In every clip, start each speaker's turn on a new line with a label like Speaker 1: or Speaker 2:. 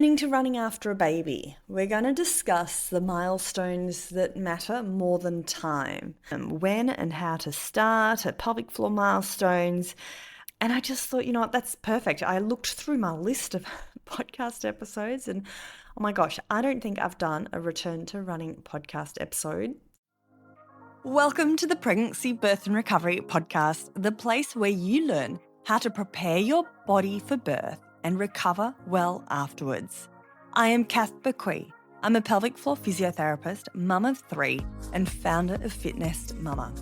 Speaker 1: To running after a baby, we're going to discuss the milestones that matter more than time, when and how to start at pelvic floor milestones. And I just thought, you know what, that's perfect. I looked through my list of podcast episodes and oh my gosh, I don't think I've done a return to running podcast episode. Welcome to the Pregnancy, Birth and Recovery podcast, the place where you learn how to prepare your body for birth and recover well afterwards. I am Kath Baquie. I'm a pelvic floor physiotherapist, mum of 3, and founder of Fitness Mama.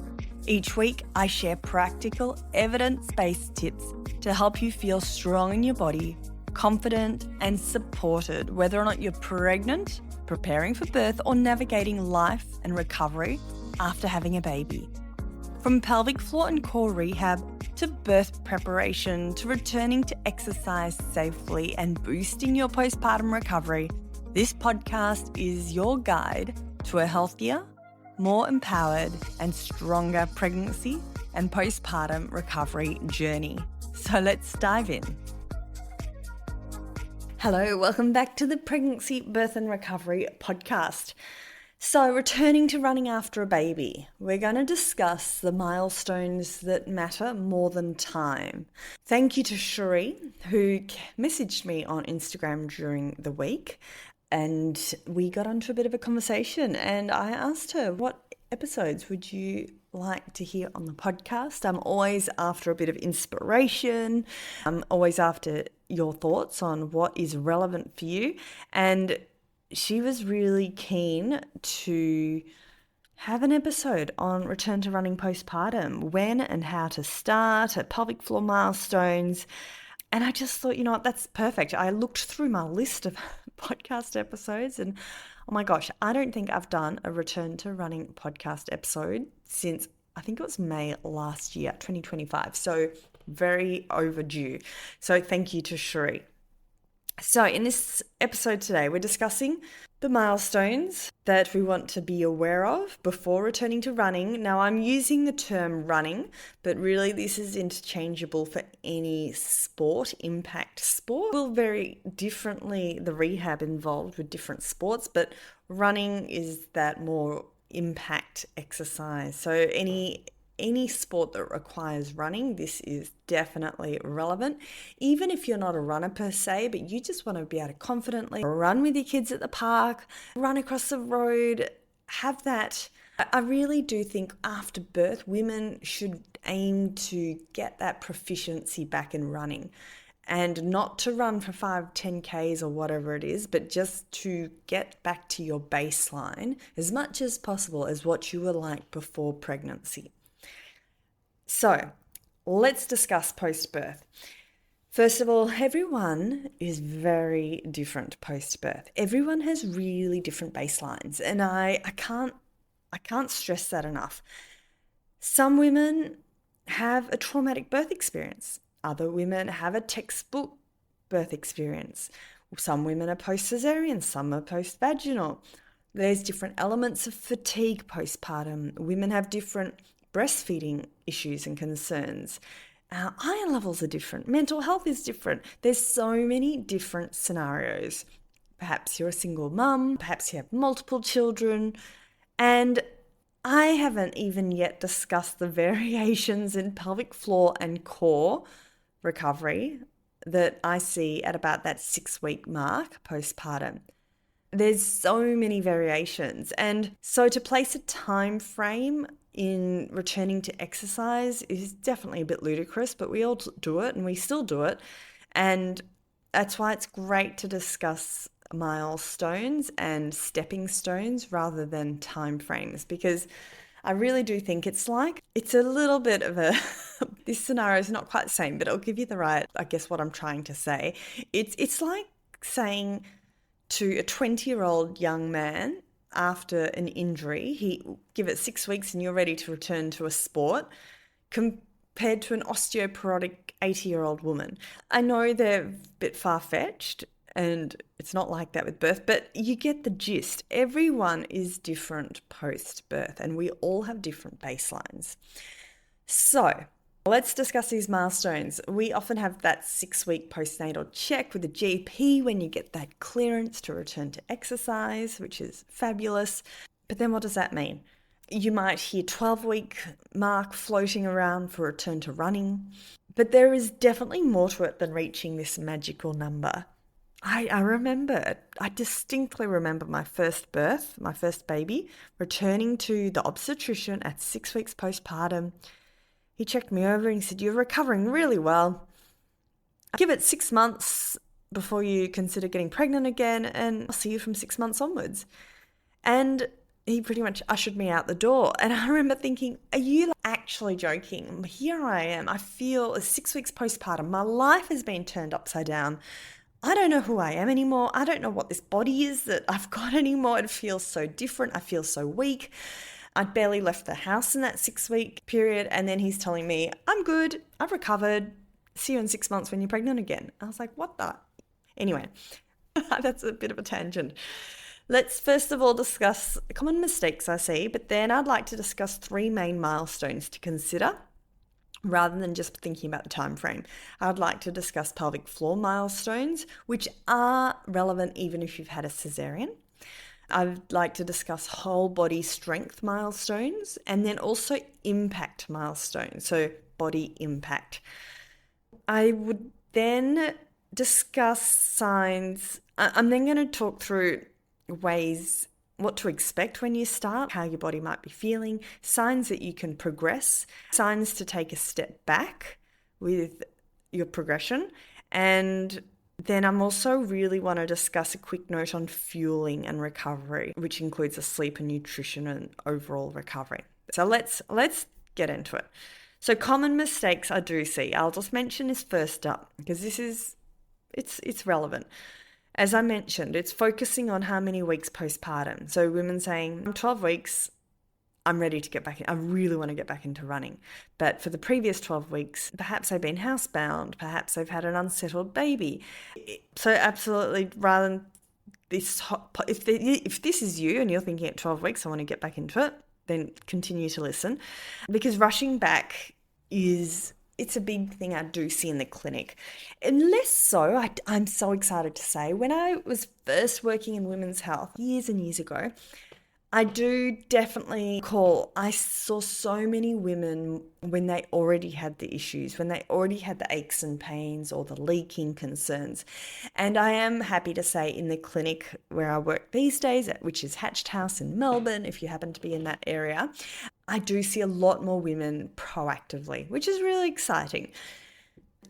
Speaker 1: Each week, I share practical, evidence-based tips to help you feel strong in your body, confident and supported, whether or not you're pregnant, preparing for birth, or navigating life and recovery after having a baby. From pelvic floor and core rehab to birth preparation to returning to exercise safely and boosting your postpartum recovery, this podcast is your guide to a healthier, more empowered and stronger pregnancy and postpartum recovery journey. So let's dive in. Hello, welcome back to the Pregnancy, Birth and Recovery podcast. So, returning to running after a baby, we're going to discuss the milestones that matter more than time. Thank you to Cherie, who messaged me on Instagram during the week, and we got onto a bit of a conversation, and I asked her, what episodes would you like to hear on the podcast? I'm always after a bit of inspiration. I'm always after your thoughts on what is relevant for you, and she was really keen to have an episode on return to running postpartum, when and how to start at pelvic floor milestones. And I just thought, you know what, that's perfect. I looked through my list of podcast episodes and oh my gosh, I don't think I've done a return to running podcast episode since I think it was May last year, 2025. So very overdue. So thank you to Cherie. So in this episode today, we're discussing the milestones that we want to be aware of before returning to running. Now, I'm using the term running, but really this is interchangeable for any sport, impact sport. Will vary differently, the rehab involved with different sports, but running is that more impact exercise. So any sport that requires running, this is definitely relevant. Even if you're not a runner per se, but you just want to be able to confidently run with your kids at the park, run across the road, have that. I really do think after birth, women should aim to get that proficiency back in running. And not to run for 5-10Ks or whatever it is, but just to get back to your baseline as much as possible as what you were like before pregnancy. So let's discuss post-birth. First of all, everyone is very different post-birth. Everyone has really different baselines, and I can't stress that enough. Some women have a traumatic birth experience. Other women have a textbook birth experience. Some women are post-cesarean, some are post-vaginal. There's different elements of fatigue postpartum. Women have different breastfeeding issues and concerns. Iron levels are different. Mental health is different. There's so many different scenarios. Perhaps you're a single mum, perhaps you have multiple children, and I haven't even yet discussed the variations in pelvic floor and core recovery that I see at about that 6-week mark postpartum. There's so many variations, and so to place a time frame in returning to exercise is definitely a bit ludicrous, but we all do it and we still do it. And that's why it's great to discuss milestones and stepping stones rather than time frames, because I really do think it's a little bit of a, this scenario is not quite the same, but it'll give you the right, I guess what I'm trying to say. It's like saying to a 20-year-old young man, after an injury, give it 6 weeks and you're ready to return to a sport, compared to an osteoporotic 80-year-old woman. I know they're a bit far-fetched and it's not like that with birth, but you get the gist. Everyone is different post-birth and we all have different baselines. So Let's discuss these milestones. We often have that 6-week postnatal check with the GP when you get that clearance to return to exercise, which is fabulous. But then what does that mean? You might hear 12-week mark floating around for return to running. But there is definitely more to it than reaching this magical number. I distinctly remember my first birth, my first baby, returning to the obstetrician at 6 weeks postpartum. He checked me over and he said, "You're recovering really well. Give it 6 months before you consider getting pregnant again, and I'll see you from 6 months onwards." And he pretty much ushered me out the door. And I remember thinking, are you actually joking? Here I am. I feel 6 weeks postpartum. My life has been turned upside down. I don't know who I am anymore. I don't know what this body is that I've got anymore. It feels so different. I feel so weak. I'd barely left the house in that 6-week period. And then he's telling me, "I'm good. I've recovered. See you in 6 months when you're pregnant again." I was like, what the? Anyway, that's a bit of a tangent. Let's first of all discuss common mistakes I see, but then I'd like to discuss 3 main milestones to consider rather than just thinking about the time frame. I'd like to discuss pelvic floor milestones, which are relevant even if you've had a cesarean. I'd like to discuss whole body strength milestones and then also impact milestones, so body impact. I would then discuss signs. I'm then going to talk through ways, what to expect when you start, how your body might be feeling, signs that you can progress, signs to take a step back with your progression. And then I'm also really want to discuss a quick note on fueling and recovery, which includes a sleep and nutrition and overall recovery. So let's get into it. So common mistakes I do see. I'll just mention this first up because it's relevant. As I mentioned, it's focusing on how many weeks postpartum. So women saying, "I'm 12 weeks, I'm ready to get back in. I really want to get back into running." But for the previous 12 weeks, perhaps they've been housebound, perhaps they've had an unsettled baby. So absolutely, rather than this, if this is you and you're thinking at 12 weeks, I want to get back into it, then continue to listen. Because rushing back it's a big thing I do see in the clinic. And less so, I'm so excited to say, when I was first working in women's health years and years ago, I do definitely I saw so many women when they already had the issues, when they already had the aches and pains or the leaking concerns. And I am happy to say in the clinic where I work these days, which is Hatched House in Melbourne, if you happen to be in that area, I do see a lot more women proactively, which is really exciting.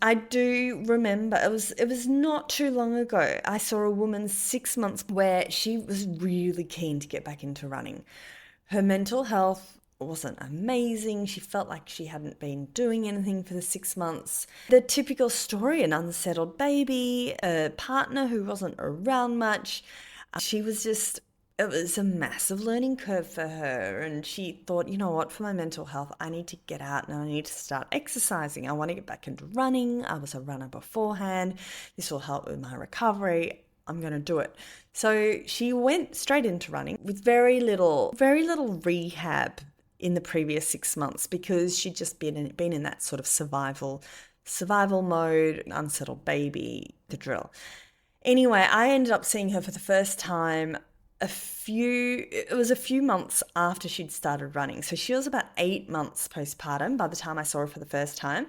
Speaker 1: I do remember it was not too long ago. I saw a woman 6 months where she was really keen to get back into running. Her mental health wasn't amazing. She felt like she hadn't been doing anything for the 6 months. The typical story, an unsettled baby, a partner who wasn't around much. It was a massive learning curve for her, and she thought, you know what, for my mental health, I need to get out and I need to start exercising. I want to get back into running. I was a runner beforehand. This will help with my recovery. I'm going to do it. So she went straight into running with very little rehab in the previous 6 months because she'd just been in that sort of survival mode, unsettled baby, the drill. Anyway, I ended up seeing her for the first time a few months after she'd started running. So she was about 8 months postpartum by the time I saw her for the first time.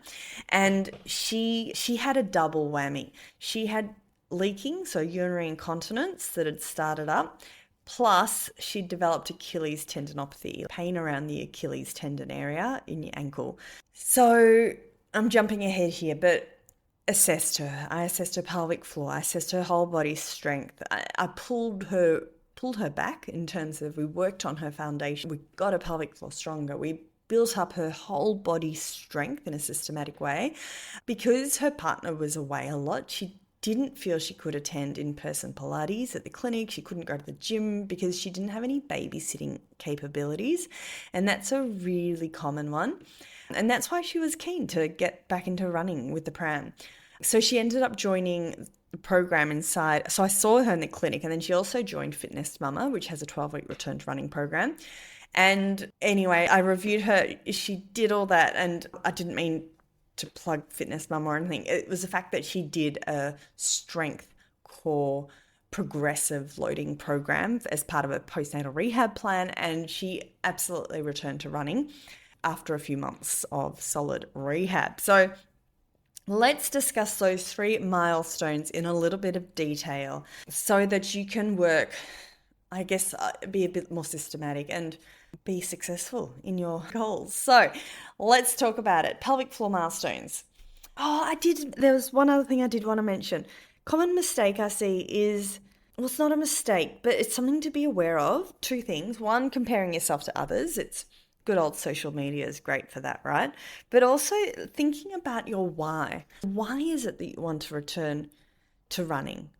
Speaker 1: And she had a double whammy. She had leaking, so urinary incontinence that had started up, plus she'd developed Achilles tendinopathy, pain around the Achilles tendon area in your ankle. So I'm jumping ahead here, but I assessed her pelvic floor. I assessed her whole body strength. I pulled her back in terms of, we worked on her foundation. We got her pelvic floor stronger. We built up her whole body strength in a systematic way. Because her partner was away a lot, she didn't feel she could attend in-person Pilates at the clinic. She couldn't go to the gym because she didn't have any babysitting capabilities. And that's a really common one. And that's why she was keen to get back into running with the pram. So she ended up joining the program inside. So I saw her in the clinic, and then she also joined Fitness Mama, which has a 12-week return to running program. And anyway, I reviewed her. She did all that, and I didn't mean to plug Fitness Mum or anything. It was the fact that she did a strength core progressive loading program as part of a postnatal rehab plan, and she absolutely returned to running after a few months of solid rehab. So let's discuss those 3 milestones in a little bit of detail so that you can work, I guess, be a bit more systematic and be successful in your goals. So let's talk about it. Pelvic floor milestones. There was one other thing I did want to mention. Common mistake I see is, well, it's not a mistake, but it's something to be aware of. 2 things. One, comparing yourself to others. It's good old social media is great for that, right? But also thinking about your why. Why is it that you want to return to running?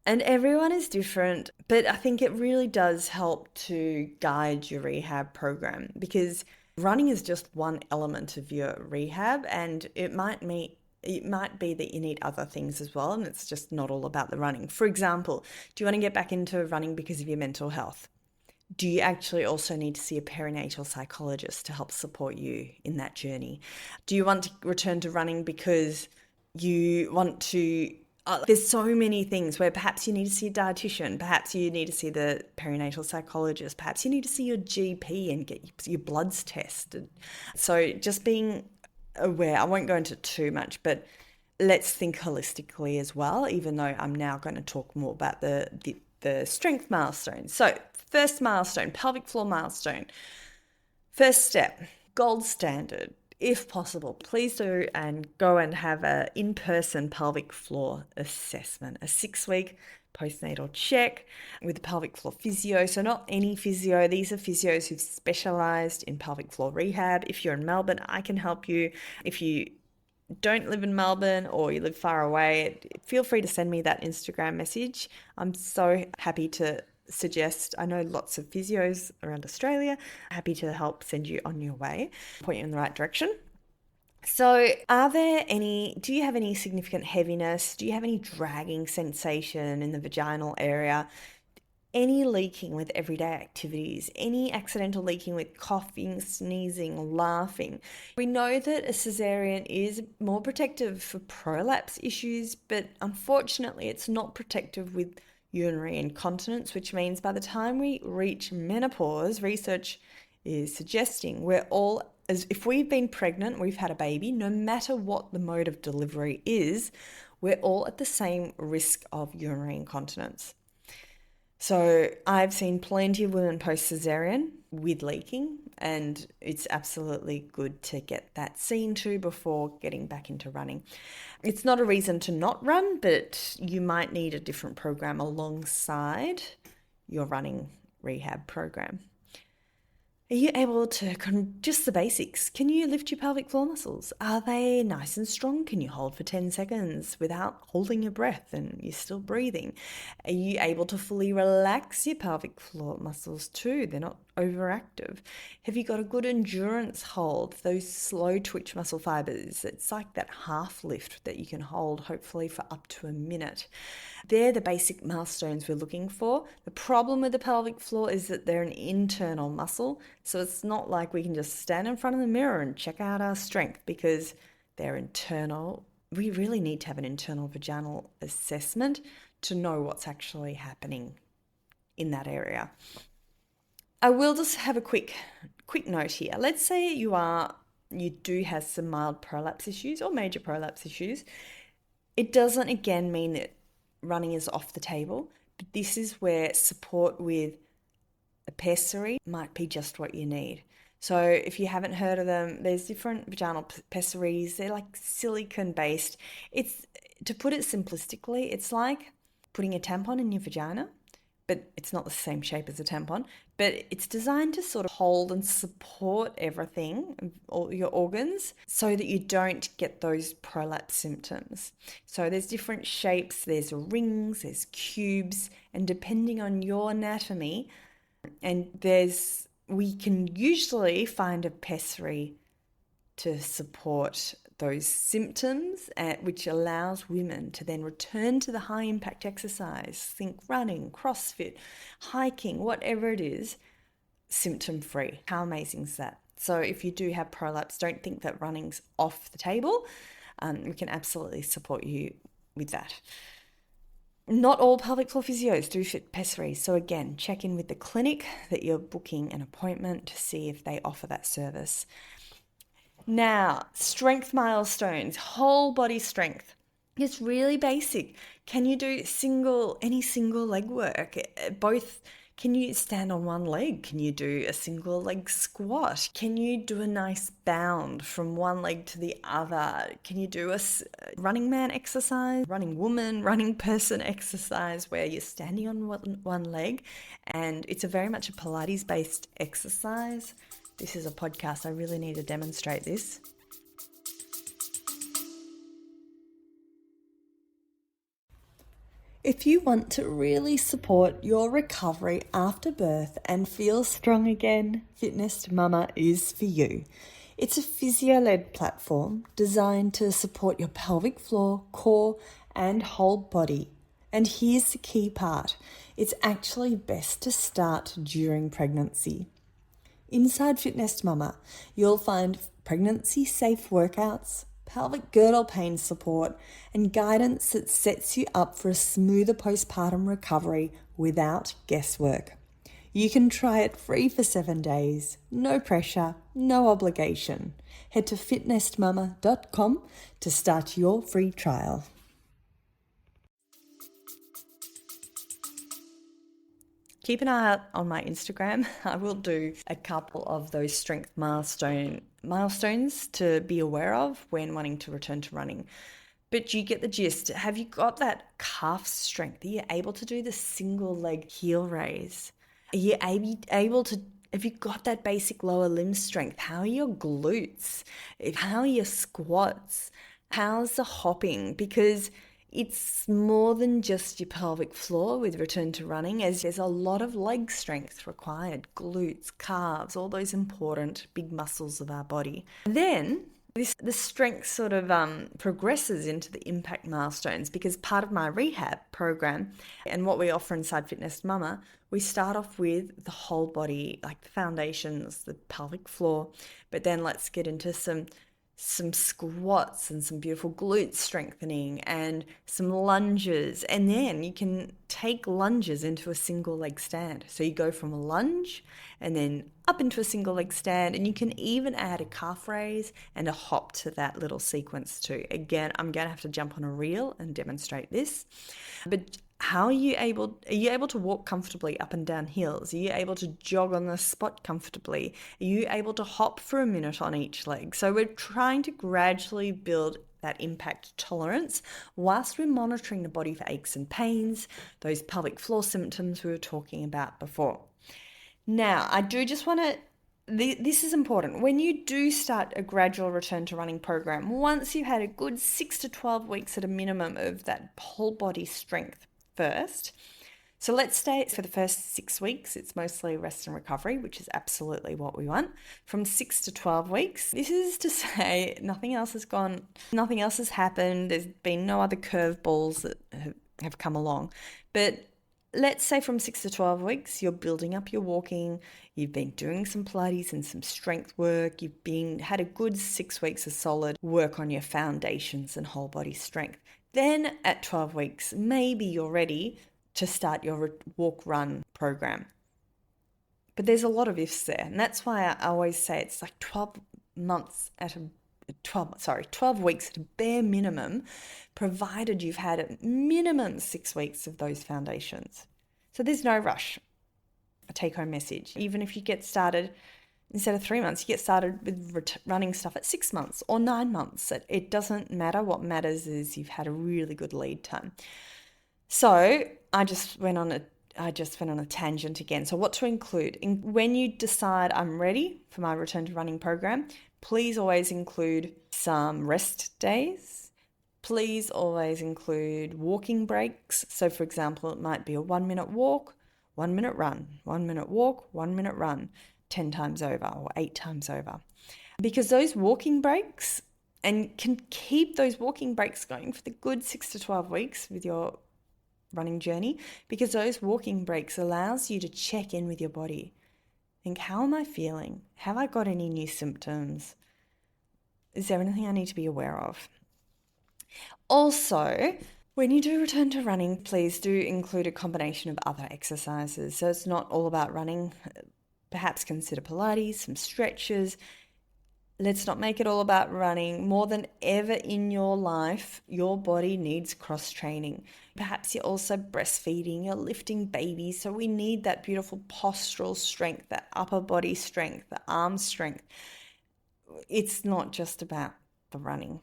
Speaker 1: And everyone is different, but I think it really does help to guide your rehab program, because running is just one element of your rehab, and it might be that you need other things as well, and it's just not all about the running. For example, do you want to get back into running because of your mental health? Do you actually also need to see a perinatal psychologist to help support you in that journey? Do you want to return to running because you want to there's so many things where perhaps you need to see a dietitian, perhaps you need to see the perinatal psychologist, perhaps you need to see your GP and get your bloods tested. So just being aware, I won't go into too much, but let's think holistically as well, even though I'm now going to talk more about the strength milestones. So first milestone, pelvic floor milestone. First step, gold standard. If possible, please do and go and have an in-person pelvic floor assessment, a 6-week postnatal check with a pelvic floor physio. So not any physio, these are physios who've specialised in pelvic floor rehab. If you're in Melbourne, I can help you. If you don't live in Melbourne or you live far away, feel free to send me that Instagram message. I'm so happy to suggest. I know lots of physios around Australia. Happy to help send you on your way, point you in the right direction. So do you have any significant heaviness? Do you have any dragging sensation in the vaginal area? Any leaking with everyday activities, any accidental leaking with coughing, sneezing, laughing. We know that a cesarean is more protective for prolapse issues, but unfortunately it's not protective with urinary incontinence, which means by the time we reach menopause, research is suggesting if we've been pregnant, we've had a baby, no matter what the mode of delivery is, we're all at the same risk of urinary incontinence. So I've seen plenty of women post-cesarean with leaking, and it's absolutely good to get that seen to before getting back into running. It's not a reason to not run, but you might need a different program alongside your running rehab program. Are you able to, just the basics, can you lift your pelvic floor muscles? Are they nice and strong? Can you hold for 10 seconds without holding your breath and you're still breathing? Are you able to fully relax your pelvic floor muscles too? They're not overactive. Have you got a good endurance hold, those slow twitch muscle fibers? It's like that half lift that you can hold hopefully for up to a minute. They're the basic milestones we're looking for. The problem with the pelvic floor is that they're an internal muscle. So it's not like we can just stand in front of the mirror and check out our strength, because they're internal. We really need to have an internal vaginal assessment to know what's actually happening in that area. I will just have a quick note here. Let's say you do have some mild prolapse issues or major prolapse issues. It doesn't again mean that running is off the table, but this is where support with a pessary might be just what you need. So if you haven't heard of them, there's different vaginal pessaries. They're like silicone based. It's, to put it simplistically, it's like putting a tampon in your vagina, but it's not the same shape as a tampon, but it's designed to sort of hold and support everything, all your organs, so that you don't get those prolapse symptoms. So there's different shapes, there's rings, there's cubes, and depending on your anatomy, we can usually find a pessary to support those symptoms, which allows women to then return to the high impact exercise, think running, CrossFit, hiking, whatever it is, symptom free. How amazing is that? So if you do have prolapse, don't think that running's off the table. We can absolutely support you with that. Not all pelvic floor physios do fit pessaries. So again, check in with the clinic that you're booking an appointment to see if they offer that service. Now, strength milestones, whole body strength. It's really basic. Can you do any single leg work? Can you stand on one leg? Can you do a single leg squat? Can you do a nice bound from one leg to the other? Can you do a running man exercise, running woman, running person exercise where you're standing on one leg? And it's very much a Pilates based exercise. This is a podcast. I really need to demonstrate this. If you want to really support your recovery after birth and feel strong again, Fitness to Mama is for you. It's a physio-led platform designed to support your pelvic floor, core, and whole body. And here's the key part. It's actually best to start during pregnancy. Inside Fitness to Mama, you'll find pregnancy-safe workouts, pelvic girdle pain support, and guidance that sets you up for a smoother postpartum recovery without guesswork. You can try it free for 7 days, no pressure, no obligation. Head to fitnessmama.com to start your free trial. Keep an eye out on my Instagram. I will do a couple of those strength milestones to be aware of when wanting to return to running. But you get the gist. Have you got that calf strength? Are you able to do the single leg heel raise? Are you able to, have you got that basic lower limb strength? How are your glutes? How are your squats? How's the hopping? Because it's more than just your pelvic floor with return to running, as there's a lot of leg strength required, glutes, calves, all those important big muscles of our body. Then the strength sort of progresses into the impact milestones, because part of my rehab program and what we offer inside Fitness Mama, we start off with the whole body, like the foundations, the pelvic floor, but then let's get into some squats and some beautiful glute strengthening and some lunges. And then you can take lunges into a single leg stand. So you go from a lunge and then up into a single leg stand, and you can even add a calf raise and a hop to that little sequence too. Again, I'm going to have to jump on a reel and demonstrate this. But how are you able to walk comfortably up and down hills? Are you able to jog on the spot comfortably? Are you able to hop for a minute on each leg? So we're trying to gradually build that impact tolerance whilst we're monitoring the body for aches and pains, those pelvic floor symptoms we were talking about before. Now, I do just want to, this is important. When you do start a gradual return to running program, once you've had a good 6 to 12 weeks at a minimum of that whole body strength first. So let's say for the first 6 weeks, it's mostly rest and recovery, which is absolutely what we want. From 6 to 12 weeks, this is to say nothing else has happened. There's been no other curveballs that have come along. But let's say from 6 to 12 weeks, you're building up your walking, you've been doing some Pilates and some strength work, had a good 6 weeks of solid work on your foundations and whole body strength. Then at 12 weeks, maybe you're ready to start your walk-run program. But there's a lot of ifs there. And that's why I always say it's like 12 weeks at a bare minimum, provided you've had a minimum 6 weeks of those foundations. So there's no rush. A take-home message. Even if you get started, instead of 3 months, you get started with running stuff at 6 months or 9 months. It doesn't matter. What matters is you've had a really good lead time. So I just went on a tangent again. So what to include? When you decide I'm ready for my return to running program, please always include some rest days. Please always include walking breaks. So for example, it might be a 1 minute walk, 1 minute run, 1 minute walk, 1 minute run, 10 times over or 8 times over. Because those walking breaks, and can keep those walking breaks going for the good 6 to 12 weeks with your running journey, because those walking breaks allows you to check in with your body. Think, how am I feeling? Have I got any new symptoms? Is there anything I need to be aware of? Also, when you do return to running, please do include a combination of other exercises. So it's not all about running. Perhaps consider Pilates, some stretches. Let's not make it all about running. More than ever in your life, your body needs cross-training. Perhaps you're also breastfeeding, you're lifting babies, so we need that beautiful postural strength, that upper body strength, the arm strength. It's not just about the running.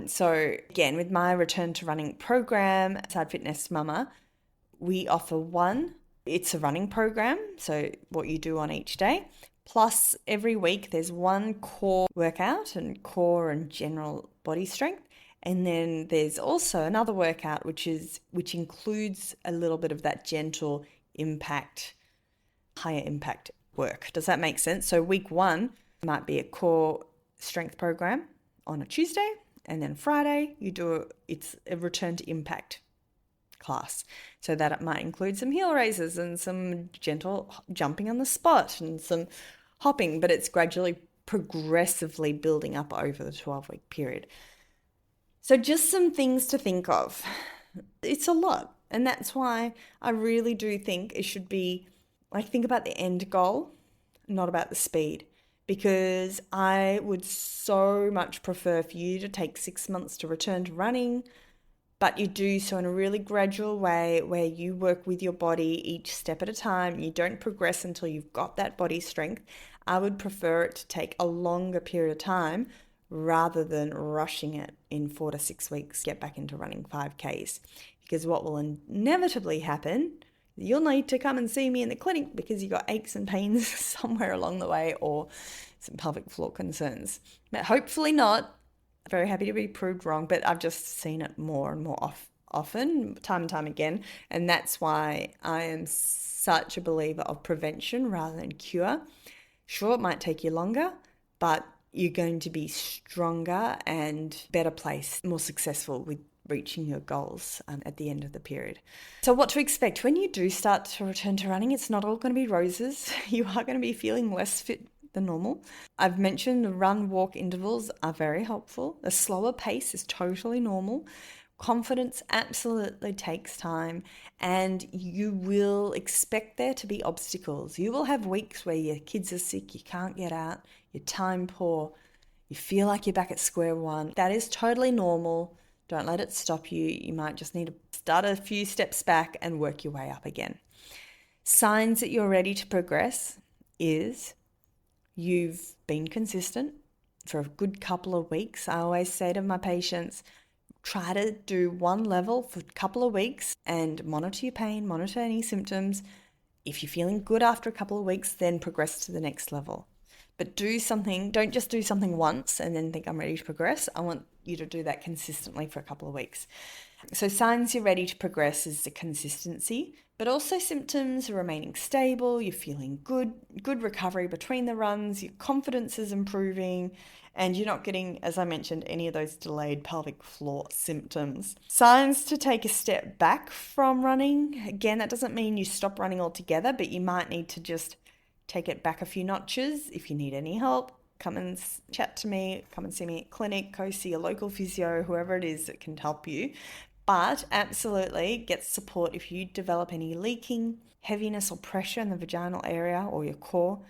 Speaker 1: So again, with my return to running program, Sad Fitness Mama, we offer it's a running program, so what you do on each day. Plus, every week there's one core workout and core and general body strength. And then there's also another workout which includes a little bit of that gentle impact, higher impact work. Does that make sense? So week 1 might be a core strength program on a Tuesday, and then Friday it's a return to impact class. So that it might include some heel raises and some gentle jumping on the spot and some hopping, but it's gradually progressively building up over the 12-week period. So just some things to think of. It's a lot, and that's why I really do think it should be, think about the end goal, not about the speed, because I would so much prefer for you to take 6 months to return to running, but you do so in a really gradual way where you work with your body each step at a time. You don't progress until you've got that body strength. I would prefer it to take a longer period of time rather than rushing it in 4 to 6 weeks, get back into running 5Ks. Because what will inevitably happen, you'll need to come and see me in the clinic because you got aches and pains somewhere along the way or some pelvic floor concerns. But hopefully not. Very happy to be proved wrong, but I've just seen it more and more often, time and time again. And that's why I am such a believer of prevention rather than cure. Sure, it might take you longer, but you're going to be stronger and better placed, more successful with reaching your goals at the end of the period. So what to expect when you do start to return to running? It's not all going to be roses. You are going to be feeling less fit than normal. I've mentioned the run-walk intervals are very helpful. A slower pace is totally normal. Confidence absolutely takes time, and you will expect there to be obstacles. You will have weeks where your kids are sick, you can't get out, you're time poor, you feel like you're back at square one. That is totally normal. Don't let it stop you. You might just need to start a few steps back and work your way up again. Signs that you're ready to progress is you've been consistent for a good couple of weeks. I always say to my patients, try to do one level for a couple of weeks and monitor your pain, monitor any symptoms. If you're feeling good after a couple of weeks, then progress to the next level. But don't just do something once and then think I'm ready to progress. I want you to do that consistently for a couple of weeks. So signs you're ready to progress is the consistency, but also symptoms are remaining stable, you're feeling good recovery between the runs, your confidence is improving, and you're not getting, as I mentioned, any of those delayed pelvic floor symptoms. Signs to take a step back from running. Again, that doesn't mean you stop running altogether, but you might need to just take it back a few notches. If you need any help, come and chat to me, come and see me at clinic, go see a local physio, whoever it is that can help you. But absolutely get support if you develop any leaking, heaviness or pressure in the vaginal area or your core,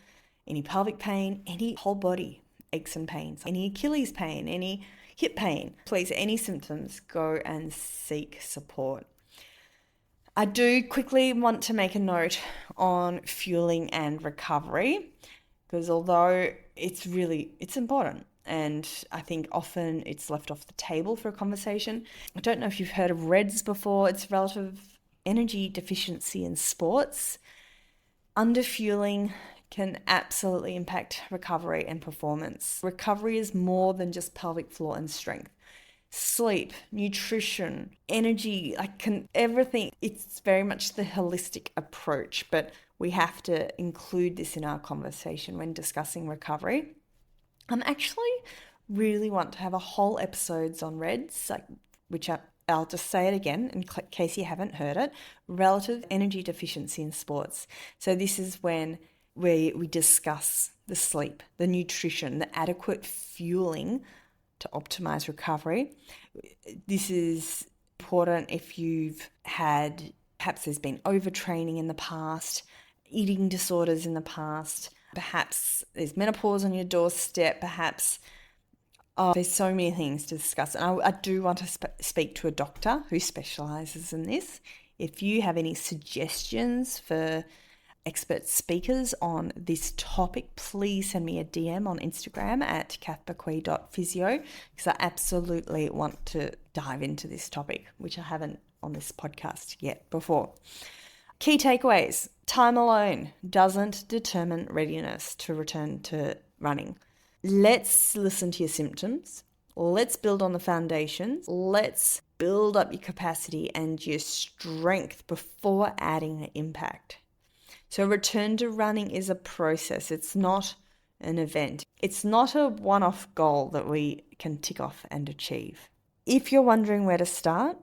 Speaker 1: any pelvic pain, any whole body aches and pains, any Achilles pain, any hip pain. Please, any symptoms, go and seek support. I do quickly want to make a note on fueling and recovery, because although it's important, and I think often it's left off the table for a conversation. I don't know if you've heard of REDS before. It's relative energy deficiency in sports. Underfueling can absolutely impact recovery and performance. Recovery is more than just pelvic floor and strength. Sleep, nutrition, energy, everything. It's very much the holistic approach, but we have to include this in our conversation when discussing recovery. I'm actually really want to have a whole episodes on REDS, I'll just say it again in case you haven't heard it, relative energy deficiency in sports. So this is when where we discuss the sleep, the nutrition, the adequate fueling to optimize recovery. This is important if you've had, perhaps there's been overtraining in the past, eating disorders in the past, perhaps there's menopause on your doorstep, perhaps there's so many things to discuss. And I do want to speak to a doctor who specializes in this. If you have any suggestions for expert speakers on this topic, please send me a DM on Instagram at kathbaquie.physio, because I absolutely want to dive into this topic, which I haven't on this podcast yet before. Key takeaways: time alone doesn't determine readiness to return to running. Let's listen to your symptoms. Let's build on the foundations. Let's build up your capacity and your strength before adding the impact. So return to running is a process. It's not an event. It's not a one-off goal that we can tick off and achieve. If you're wondering where to start,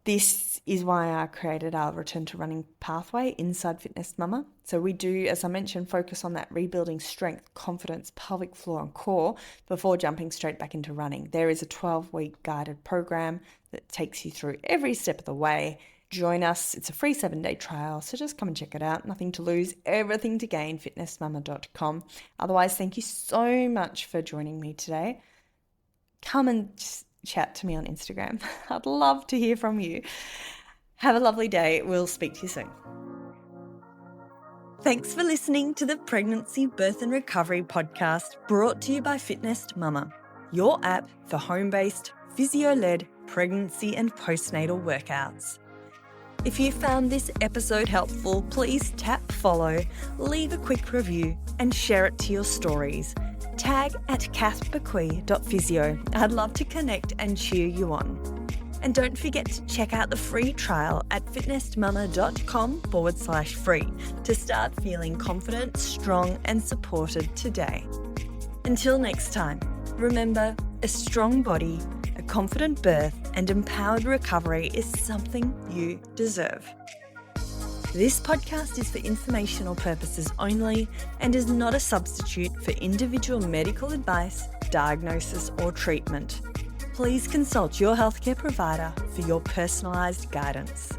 Speaker 1: this is why I created our return to running pathway inside Fitness Mama. So we do, as I mentioned, focus on that rebuilding strength, confidence, pelvic floor and core before jumping straight back into running. There is a 12-week guided program that takes you through every step of the way. Join us. It's a free 7-day trial, so just come and check it out. Nothing to lose, everything to gain, fitnessmama.com. Otherwise, thank you so much for joining me today. Come and chat to me on Instagram. I'd love to hear from you. Have a lovely day. We'll speak to you soon. Thanks for listening to the Pregnancy, Birth and Recovery podcast, brought to you by Fitness Mama, your app for home-based, physio-led pregnancy and postnatal workouts. If you found this episode helpful, please tap follow, leave a quick review and share it to your stories. Tag at kathbaquie.physio. I'd love to connect and cheer you on. And don't forget to check out the free trial at fitnessmama.com/free to start feeling confident, strong and supported today. Until next time, remember, a strong body, a confident birth and empowered recovery is something you deserve. This podcast is for informational purposes only and is not a substitute for individual medical advice, diagnosis or treatment. Please consult your healthcare provider for your personalised guidance.